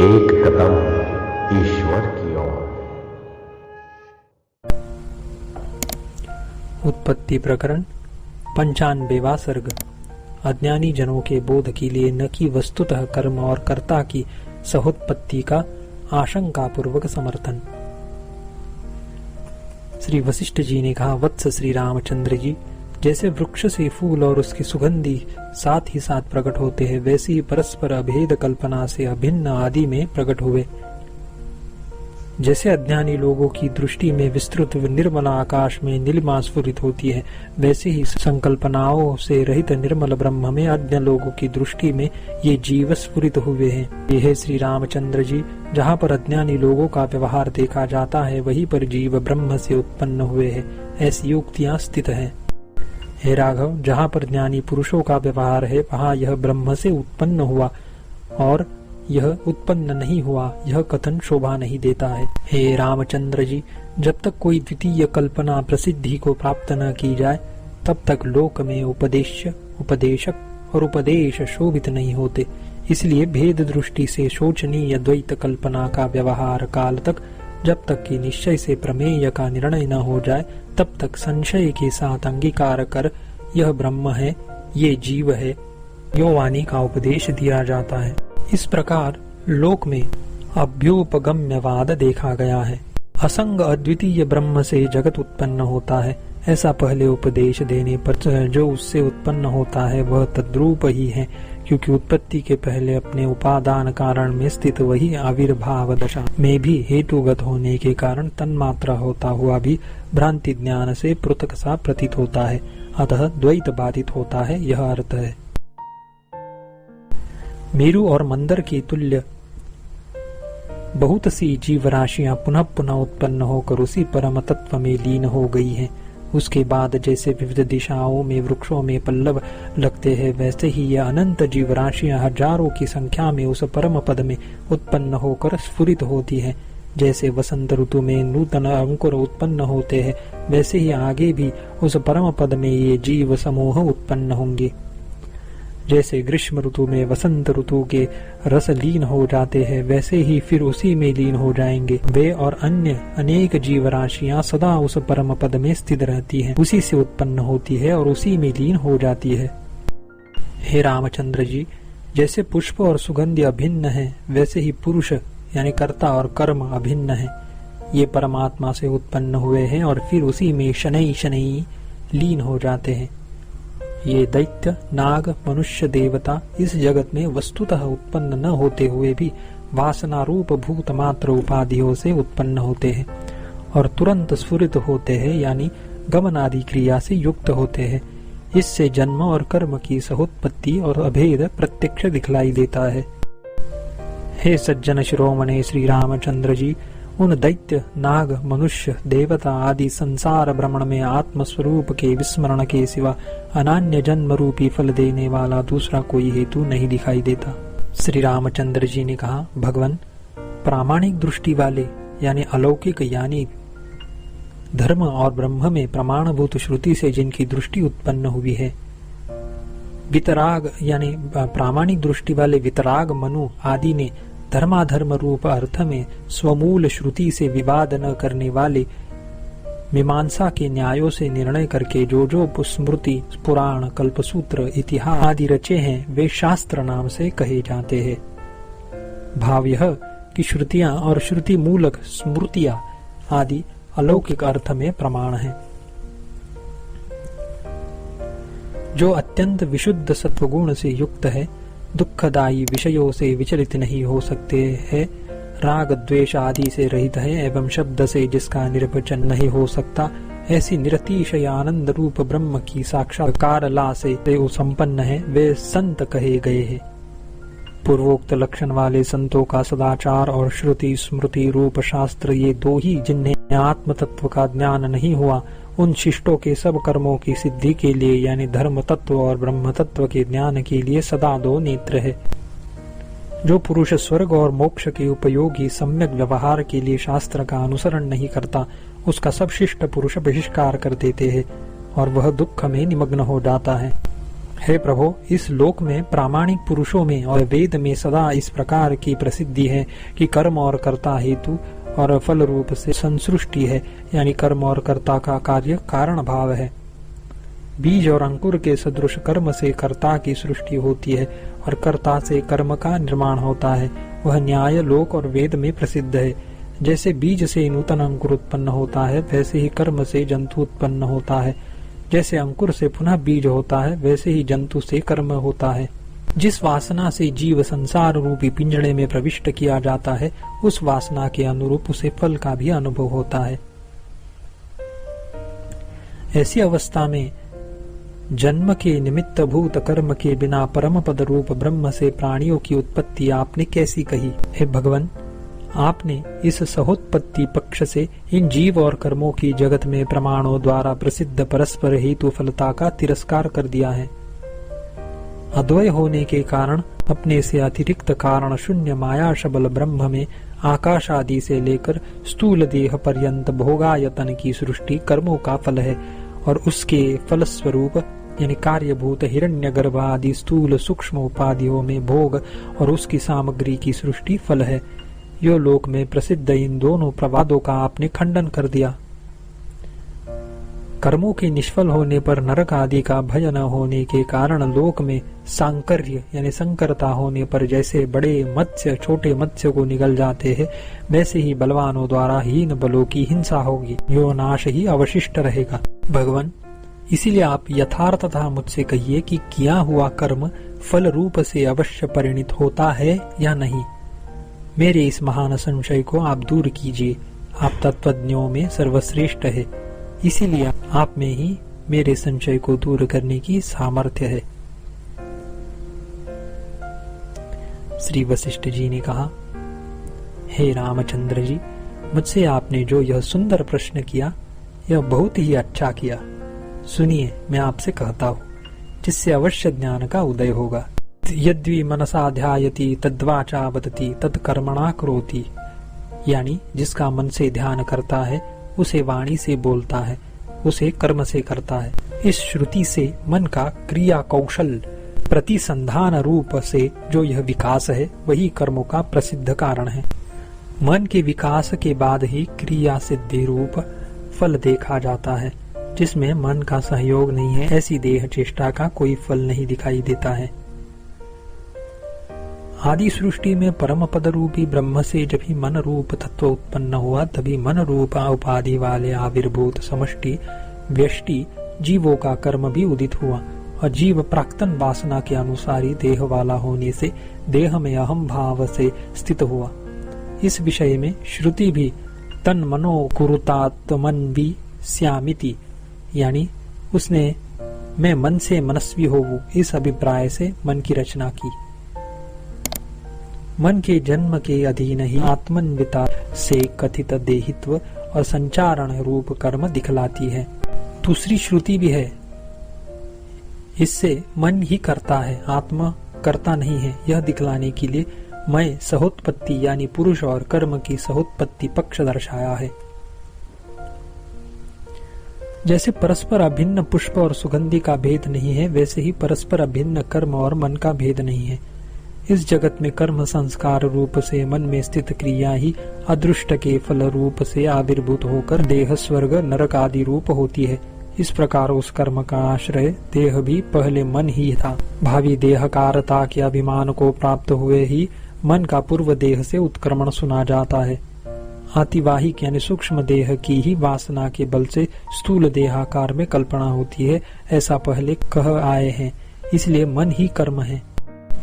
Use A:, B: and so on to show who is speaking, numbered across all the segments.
A: एक कदम ईश्वर की ओर।
B: उत्पत्ति प्रकरण 95वां सर्ग। अज्ञानी जनों के बोध के लिए न कि वस्तुतः कर्म और कर्ता की सहोत्पत्ति का आशंका पूर्वक समर्थन। श्री वशिष्ठ जी ने कहा, वत्स श्री रामचंद्र जी, जैसे वृक्ष से फूल और उसकी सुगंधी साथ ही साथ प्रकट होते हैं, वैसे ही परस्पर अभेद कल्पना से अभिन्न आदि में प्रकट हुए। जैसे अज्ञानी लोगों की दृष्टि में विस्तृत निर्मल आकाश में नीलिमा स्फुरित होती है, वैसे ही संकल्पनाओं से रहित निर्मल ब्रह्म में अज्ञ लोगों की दृष्टि में ये जीव स्फुरित हुए हैं। यह श्री रामचंद्र जी, जहाँ पर अज्ञानी लोगों का व्यवहार देखा जाता है, वहीं पर जीव ब्रह्म से उत्पन्न हुए हैं, ऐसी युक्तियाँ स्थित है। हे राघव, जहाँ पर ज्ञानी पुरुषों का व्यवहार है, वहाँ यह ब्रह्म से उत्पन्न हुआ और यह उत्पन्न नहीं हुआ, यह कथन शोभा नहीं देता है। हे रामचंद्र जी, जब तक कोई द्वितीय कल्पना प्रसिद्धि को प्राप्त न की जाए, तब तक लोक में उपदेश्य, उपदेशक और उपदेश शोभित नहीं होते। इसलिए भेद दृष्टि से शोचनीय द्वैत कल्पना का व्यवहार काल तक, जब तक कि निश्चय से प्रमेय का निर्णय न हो जाए, तब तक संशय के साथ अंगीकार कर यह ब्रह्म है, ये जीव है, यो वाणी का उपदेश दिया जाता है। इस प्रकार लोक में अभ्युपगम्यवाद देखा गया है। असंग अद्वितीय ब्रह्म से जगत उत्पन्न होता है, ऐसा पहले उपदेश देने पर जो उससे उत्पन्न होता है वह तद्रूप ही है, क्योंकि उत्पत्ति के पहले अपने उपादान कारण में स्थित वही आविर्भाव दशा में भी हेतुगत होने के कारण तन्मात्रा होता हुआ भी भ्रांति ज्ञान से पृथक सा प्रतीत होता है, अतः द्वैत बाधित होता है, यह अर्थ है। मेरु और मंदर के तुल्य बहुत सी जीव राशियां पुनः पुनः उत्पन्न होकर उसी परम तत्व में लीन हो गई हैं। उसके बाद जैसे विविध दिशाओं में वृक्षों में पल्लव लगते हैं, वैसे ही यह अनंत जीव राशियां हजारों की संख्या में उस परम पद में उत्पन्न होकर स्फुरित होती हैं। जैसे वसंत ऋतु में नूतन अंकुर उत्पन्न होते हैं, वैसे ही आगे भी उस परम पद में ये जीव समूह उत्पन्न होंगे। जैसे ग्रीष्म ऋतु में वसंत ऋतु के रस लीन हो जाते हैं, वैसे ही फिर उसी में लीन हो जाएंगे। वे और अन्य अनेक जीव राशियां सदा उस परम पद में स्थित रहती हैं, उसी से उत्पन्न होती है और उसी में लीन हो जाती है। हे रामचंद्र जी, जैसे पुष्प और सुगंध अभिन्न है, वैसे ही पुरुष यानी कर्ता और कर्म अभिन्न है। ये परमात्मा से उत्पन्न हुए हैं और फिर उसी में शनैः शनैः लीन हो जाते हैं। ये दैत्य, नाग, मनुष्य, देवता इस जगत में वस्तुतः उत्पन्न न होते हुए भी वासना रूप भूत मात्र उपाधियों से उत्पन्न होते हैं और तुरंत स्फुरित होते हैं, यानी गमन आदि क्रिया से युक्त होते हैं। इससे जन्म और कर्म की सहोत्पत्ति और अभेद प्रत्यक्ष दिखलाई देता है। हे सज्जन शिरोमणे श्री रामचंद्र जी, उन दैत्य, नाग, मनुष्य, देवता आदि संसार भ्रमण में आत्मस्वरूप के विस्मरण के सिवा अनान्य जन्म रूपी फल देने वाला दूसरा कोई हेतु नहीं दिखाई देता। श्री रामचंद्र जी ने कहा, भगवान, प्रामाणिक दृष्टि वाले यानी अलौकिक यानी धर्म और ब्रह्म में प्रमाणभूत श्रुति से जिनकी दृष्टि उत्पन्न हुई है, वितराग यानी प्रामाणिक दृष्टि वाले वितराग, मनु आदि ने धर्माधर्म रूप अर्थ में स्वमूल श्रुति से विवाद न करने वाले मीमांसा के न्यायों से निर्णय करके जो स्मृति, पुराण, कल्पसूत्र, इतिहास आदि रचे हैं, वे शास्त्र नाम से कहे जाते हैं। भाव यह कि श्रुतियां और श्रुति मूलक स्मृतियां आदि अलौकिक अर्थ में प्रमाण हैं। जो अत्यंत विशुद्ध सत्वगुण से युक्त है, दुखदायी विषयों से विचलित नहीं हो सकते हैं, राग द्वेष आदि से रहित है एवं शब्द से जिसका निर्वचन नहीं हो सकता, ऐसी निरतिशय आनंद रूप ब्रह्म की साक्षात्कार ला से संपन्न है, वे संत कहे गए हैं। पूर्वोक्त लक्षण वाले संतों का सदाचार और श्रुति स्मृति रूप शास्त्र, ये दो ही जिन्हें आत्म तत्व का ज्ञान नहीं हुआ, उन शिष्टों के सब कर्मों की सिद्धि के लिए यानी धर्म तत्व और ब्रह्म तत्व के ज्ञान के लिए सदा दो नेत्र है। जो पुरुष स्वर्ग और मोक्ष के उपयोगी सम्यक व्यवहार के लिए शास्त्र का अनुसरण नहीं करता, उसका सब शिष्ट पुरुष बहिष्कार कर देते हैं और वह दुख में निमग्न हो जाता है। हे प्रभो, इस लोक में प्रामाणिक पुरुषों में और वेद में सदा इस प्रकार की प्रसिद्धि है कि कर्म और कर्ता हेतु और फल रूप से संसृष्टि है, यानी कर्म और कर्ता का कार्य कारण भाव है। बीज और अंकुर के सदृश कर्म से कर्ता की सृष्टि होती है और कर्ता से कर्म का निर्माण होता है। वह न्याय लोक और वेद में प्रसिद्ध है। जैसे बीज से नूतन अंकुर उत्पन्न होता है, वैसे ही कर्म से जंतु उत्पन्न होता है। जैसे अंकुर से पुनः बीज होता है, वैसे ही जंतु से कर्म होता है। जिस वासना से जीव संसार रूपी पिंजड़े में प्रविष्ट किया जाता है, उस वासना के अनुरूप उसे फल का भी अनुभव होता है। ऐसी अवस्था में जन्म के निमित्त भूत कर्म के बिना परम पद रूप ब्रह्म से प्राणियों की उत्पत्ति आपने कैसी कही? हे भगवान, आपने इस सहोत्पत्ति पक्ष से इन जीव और कर्मों की जगत में प्रमाणों द्वारा प्रसिद्ध परस्पर हेतु फलता का तिरस्कार कर दिया है। अद्वय होने के कारण अपने से अतिरिक्त कारण शून्य माया शबल ब्रह्म में आकाश आदि से लेकर स्थूल देह पर्यंत भोगायतन की सृष्टि कर्मों का फल है और उसके फलस्वरूप यानी कार्यभूत हिरण्यगर्भ आदि स्थूल सूक्ष्म उपाधियों में भोग और उसकी सामग्री की सृष्टि फल है। यो लोक में प्रसिद्ध इन दोनों प्रवादों का आपने खंडन कर दिया। कर्मों के निष्फल होने पर नरक आदि का भय न होने के कारण लोक में सांकर्य यानी संकरता होने पर जैसे बड़े मत्स्य छोटे मत्स्य को निगल जाते हैं, वैसे ही बलवानों द्वारा हीन बलों की हिंसा होगी। यो नाश ही अवशिष्ट रहेगा। भगवान, इसीलिए आप यथार्थतः मुझसे कहिए कि किया हुआ कर्म फल रूप से अवश्य परिणित होता है या नहीं। मेरे इस महान संशय को आप दूर कीजिए। आप तत्वज्ञों में सर्वश्रेष्ठ है, इसीलिए आप में ही मेरे संशय को दूर करने की सामर्थ्य है। श्री वशिष्ठ जी ने कहा, हे रामचंद्र जी, मुझसे आपने जो यह सुंदर प्रश्न किया, यह बहुत ही अच्छा किया। सुनिए, मैं आपसे कहता हूँ, जिससे अवश्य ज्ञान का उदय होगा। यद्वी मनसा ध्यायति तद्वाचा वदति तत्कर्मणा करोति, यानी जिसका मन से ध्यान करता है उसे वाणी से बोलता है, उसे कर्म से करता है। इस श्रुति से मन का क्रिया कौशल प्रतिसंधान रूप से जो यह विकास है, वही कर्मों का प्रसिद्ध कारण है। मन के विकास के बाद ही क्रिया सिद्धि रूप फल देखा जाता है। जिसमें मन का सहयोग नहीं है, ऐसी देह चेष्टा का कोई फल नहीं दिखाई देता है। आदि सृष्टि में परम पद रूपी ब्रह्म से जब ही मन रूप तत्व उत्पन्न हुआ, तभी मन रूप उपाधि वाले आविर्भूत समष्टि व्यष्टि जीवों का कर्म भी उदित हुआ और जीव प्राक्तन वासना के अनुसार ही देह वाला होने से देह में अहम भाव से स्थित हुआ। इस विषय में श्रुति भी तन मनो कुरुतात्मन्वी स्यामिति, यानी उसने मैं मन से मनस्वी होऊं, इस अभिप्राय से मन की रचना की। मन के जन्म के अधीन ही आत्मन्विता से कथित देहित्व और संचारण रूप कर्म दिखलाती है। दूसरी श्रुति भी है, इससे मन ही करता है, आत्मा करता नहीं है। यह दिखलाने के लिए मैं सहोत्पत्ति यानी पुरुष और कर्म की सहोत्पत्ति पक्ष दर्शाया है। जैसे परस्पर अभिन्न पुष्प और सुगंधि का भेद नहीं है, वैसे ही परस्पर अभिन्न कर्म और मन का भेद नहीं है। इस जगत में कर्म संस्कार रूप से मन में स्थित क्रिया ही अदृष्ट के फल रूप से आविर्भूत होकर देह स्वर्ग नरक आदि रूप होती है। इस प्रकार उस कर्म का आश्रय देह भी पहले मन ही था। भावी देहकारता के अभिमान को प्राप्त हुए ही मन का पूर्व देह से उत्क्रमण सुना जाता है। आतिवाहिक यानी सूक्ष्म देह की ही वासना के बल से स्थूल देहाकार में कल्पना होती है, ऐसा पहले कह आए हैं। इसलिए मन ही कर्म है।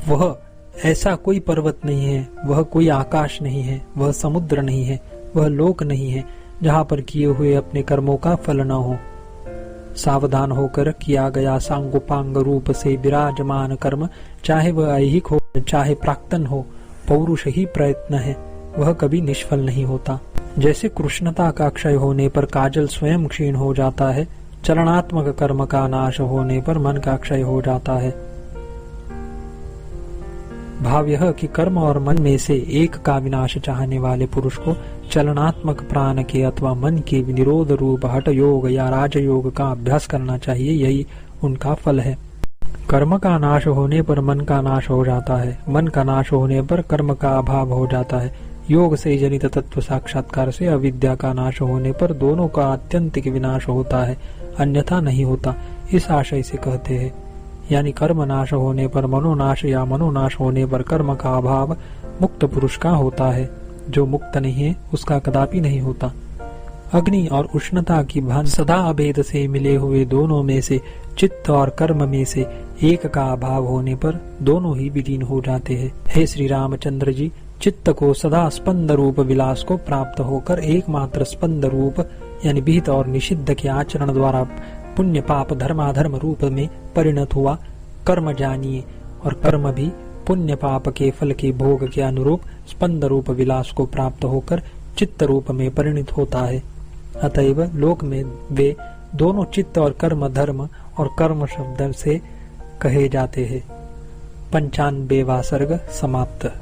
B: वह ऐसा कोई पर्वत नहीं है, वह कोई आकाश नहीं है, वह समुद्र नहीं है, वह लोक नहीं है जहाँ पर किए हुए अपने कर्मों का फल न हो। सावधान होकर किया गया सांगोपांग रूप से विराजमान कर्म, चाहे वह ऐहिक हो चाहे प्राक्तन हो, पौरुष ही प्रयत्न है, वह कभी निष्फल नहीं होता। जैसे कृष्णता का क्षय होने पर काजल स्वयं क्षीण हो जाता है, चलनात्मक कर्म का नाश होने पर मन का क्षय हो जाता है। भाव यह कि कर्म और मन में से एक का विनाश चाहने वाले पुरुष को चलनात्मक प्राण के अथवा मन के निरोध रूप हठ योग या राजयोग का अभ्यास करना चाहिए, यही उनका फल है। कर्म का नाश होने पर मन का नाश हो जाता है, मन का नाश होने पर कर्म का अभाव हो जाता है। योग से जनित तत्व साक्षात्कार से अविद्या का नाश होने पर दोनों का आत्यंतिक विनाश होता है, अन्यथा नहीं होता। इस आशय से कहते हैं, यानी कर्म नाश होने पर मनोनाश या मनोनाश होने पर कर्म का अभाव मुक्त पुरुष का होता है। जो मुक्त नहीं है उसका कदापि नहीं होता। अग्नि और उष्णता की भांति सदा अभेद से मिले हुए दोनों में से चित्त और कर्म में से एक का अभाव होने पर दोनों ही विलीन हो जाते हैं। हे श्री रामचंद्र जी, चित्त को सदा स्पंद रूप विलास को प्राप्त होकर एकमात्र स्पंद रूप यानी विहित और निषिद्ध के आचरण द्वारा पुण्य पाप धर्माधर्म रूप में परिणत हुआ कर्म जानिए, और कर्म भी पुण्य पाप के फल के भोग के अनुरूप स्पंद रूप विलास को प्राप्त होकर चित्त रूप में परिणत होता है। अतएव लोक में वे दोनों चित्त और कर्म धर्म और कर्म शब्द से कहे जाते हैं। 95वां सर्ग समाप्त।